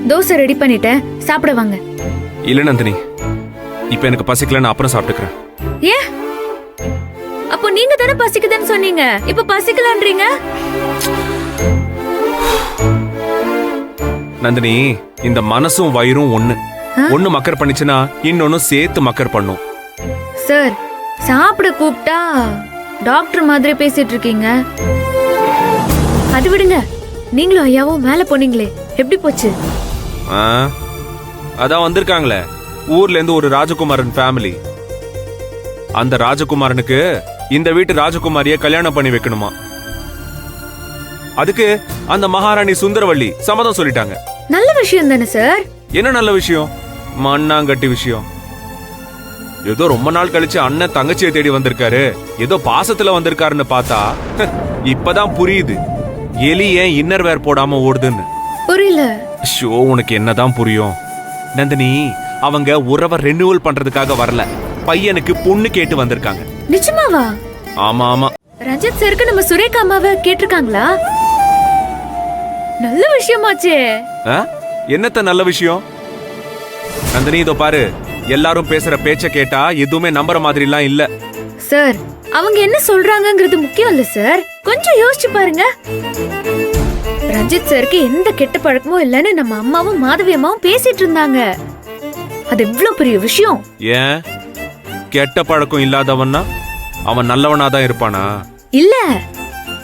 Dosa ready பண்ணிட்டேன், சாப்பிட வாங்க. இல்ல நந்தினி, இப்ப எனக்கு பசிக்கல, நான் அப்புறம் சாப்பிட்டுக்கிறேன். ஏன்? அப்போ நீங்க தானே பசிக்குதுன்னு சொன்னீங்க, இப்ப பசிக்கலன்றீங்க. நந்தினி, இந்த மனசும் வயிறும் ஒண்ணு மக்கர் பண்ணிச்சுன்னா இன்னொன்னு சேர்த்து மக்கர் பண்ணும். சார், சாப்பிட கூப்பிட்டா டாக்டர் மாதிரி பேசிட்டு இருக்கீங்க. அது விடுங்க, நீங்களும் ஐயாவும் மேல போனீங்களே, எப்படி போச்சு? அதான் வந்திருக்காங்களே ஊர்ல இருந்து ஒரு ராஜகுமாரன் ஃபேமிலி. அந்த ராஜகுமாரனுக்கு இந்த வீட்டு ராஜகுமாரிய கல்யாணம் பண்ணி வைக்கணுமா. அதுக்கு அந்த மகாராணி சுந்தரவள்ளி சம்மதம் சொல்லிட்டாங்க. நல்ல விஷயம் தானே சார்? என்ன நல்ல விஷயம்? மண்ணாங்கட்டி விஷயம். ஏதோ ரொம்ப நாள் கழிச்சு அண்ணன் தங்கச்சியை தேடி வந்திருக்காரு, ஏதோ பாசத்துல வந்திருக்காருன்னு பார்த்தா இப்பதான் புரியுது எலி ஏன் இன்னர் வேர் போடாம ஓடுதுன்னு. புரியல. ஷோ, உனக்கு என்னதான் புரியும் நந்தினி? அவங்க உறவை ரெனியூவல் பண்றதுக்காக வரல, பையனுக்கு பொண்ணு கேட்டு வந்திருக்காங்க. நிஜமாவா? ஆமா ஆமா. ரஞ்சித் சருக்கு நம்ம சுரேகா அம்மாவை கேட்டிருக்காங்களா? நல்ல விஷயமாச்சே. என்னத்த நல்ல விஷயம்? நந்தினி, இதோ பாரு, எல்லாரும் பேசுற பேச்ச கேட்டா எதுவுமே நம்புற மாதிரி எல்லாம் இல்ல. சார், அவங்க என்ன சொல்றாங்கங்கிறது முக்கியம் இல்ல சார், கொஞ்சம் யோசிச்சு பாருங்க. ரஞ்சித் சருக்கு எந்த கெட்ட பழக்கமும் இல்லன்னு நம்ம அம்மாவும் மாதவி அம்மாவும் பேசிட்டு இருந்தாங்க. அது எவ்வளவு பெரிய விஷயம். ஏன் கெட்ட பழக்கம் இல்லாதவன்னா அவன் நல்லவனாதான் இருப்பானா? இல்ல,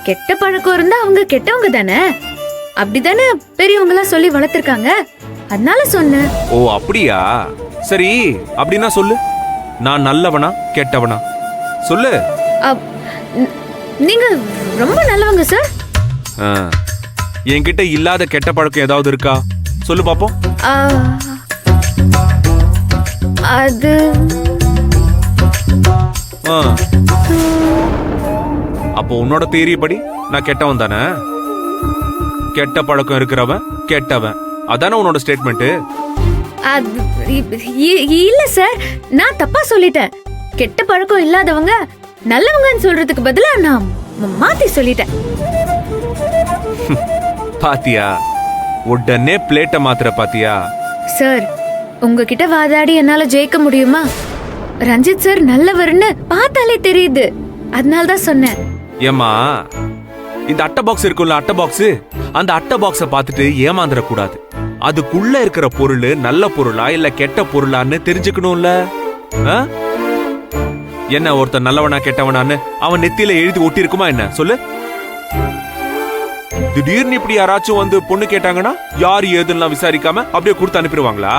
கெட்ட பழக்கம் இருந்தா அவங்க கெட்டவங்க தானே, அப்படிதானே பெரியவங்க எல்லாம் சொல்லி வளர்த்திருக்காங்க, அதனால சொன்னேன். ஓ அப்படியா? சரி, அப்படின்னா சொல்லு, நான் நல்லவனா கெட்டவனா சொல்லு. நீங்க ரொம்ப நல்லவங்க சார். என்கிட்ட இல்லாத கெட்ட பழக்கம் ஏதாவது இருக்கா சொல்லு பாப்போம். அது அப்போ உன்னோட தியரி படி நான் கெட்டவன் தானே? கெட்ட பழக்கம் இருக்கிறவன் கெட்டவன், அதானே உன்னோட ஸ்டேட்மெண்ட்? இல்ல சார், நான் தப்பா சொல்லிட்டேன். கெட்ட பழக்கம் இல்லாதவங்க நல்லவங்கன்னு சொல்றதுக்கு பதிலா நான் மாத்தி சொல்லிட்டேன். பாத்தியா, உடனே பிளேட்ட மாத்திர பாத்தியா? சார், உங்ககிட்ட வாதாடி என்னால ஜெயிக்க முடியுமா? ரஞ்சித் சார் நல்லவர்னு பார்த்தாலே தெரியுது, அதனால தான் சொன்னேன். ஏமா, இந்த அட்டை பாக்ஸ் இருக்குல்ல, அட்டை பாக்ஸ், அந்த அட்டை பாக்ஸ பார்த்துட்டு ஏமாந்துட கூடாது. அதுக்குள்ள இருக்கிற பொருள் நல்ல பொருளா இல்ல கெட்ட பொருளான்னு தெரிஞ்சுக்கணும்ல. என்ன ஒருத்தர் நல்லவனா கெட்டவனான்னு அவன் நெத்தியில எழுதி ஒட்டி இருக்குமா என்ன சொல்லு? திடீர்னு இப்படி யாராச்சும் வந்து பொண்ணு கேட்டாங்கன்னா யாரு ஏதுன்னு விசாரிக்காம அப்படியே கொடுத்து அனுப்பிடுவாங்களா?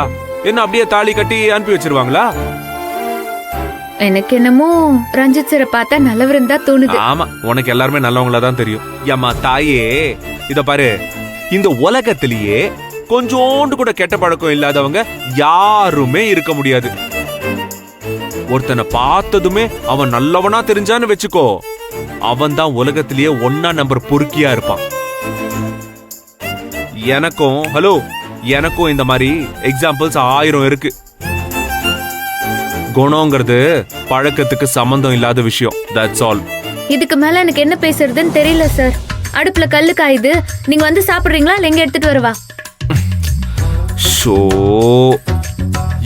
என்ன அப்படியே தாலி கட்டி அனுப்பி வச்சிருவாங்களா? எனக்கு என்னமோ ரஞ்சித் சாரை பார்த்தா நல்லவரும் தான் தோணுது. ஆமா, உனக்கு எல்லாருமே நல்லவங்களா தான் தெரியும். ஏமா தாயே, இத பாரு, இந்த உலகத்திலேயே கொஞ்சோண்டு கூட கெட்ட பழக்கம் இல்லாதவங்க யாருமே இருக்க முடியாது. ஒருத்தனை பார்த்ததுமே அவன் நல்லவனா தெரிஞ்சான்னு வெச்சுக்கோ, அவன் தான் உலகத்திலேயே 1 நம்பர் பொறுக்கியா இருப்பான். எனக்கும் இந்த மாதிரி எக்ஸாம்பிள்ஸ் 1000 இருக்கு. குணங்கிறது பழக்கத்துக்கு சம்பந்தம் இல்லாத விஷயம். That's all. இதுக்கு மேல எனக்கு என்ன பேசுறதுன்னு தெரியல சார். அடுப்புல கல்லு காயுது, நீங்க வந்து சாப்பிடுறீங்களா இல்ல எங்க எடுத்துட்டு வரவா? ஷோ,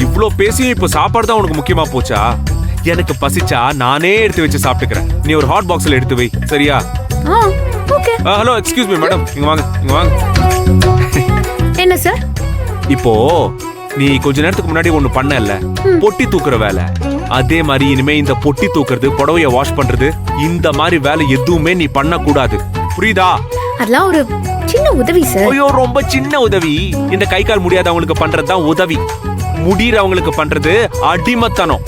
இவ்ளோ பேசியும் இப்ப சாப்பாடு தான் உனக்கு முக்கியமா போச்சா? எனக்கு பசிச்சா நானே எடுத்து வச்சு சாப்பிட்டுக்கிறேன். நீ ஒரு ஹாட் பாக்ஸ்ல எடுத்து வை, சரியா? Okay. Hello, excuse me madam, இங்க வாங்க. என்ன சார்? இப்போ நீ கொஞ்ச நேரத்துக்கு முன்னாடி ஒண்ணு பண்ணல, பொட்டி தூக்குற வேலை. அதே மாதிரி இனிமே இந்த பொட்டி தூக்குறது, புடவைய வாஷ் பண்றது, இந்த மாதிரி வேலை எதுவுமே நீ பண்ண கூடாது, புரியுதா? அதெல்லாம் ஒரு சின்ன உதவி சார். ஐயோ, ரொம்ப சின்ன உதவி. இந்த கை கால் முடியாதவங்களுக்கு பண்றதுதான் உதவி, முடியறவங்களுக்கு பண்றது அடிமத்தனம்.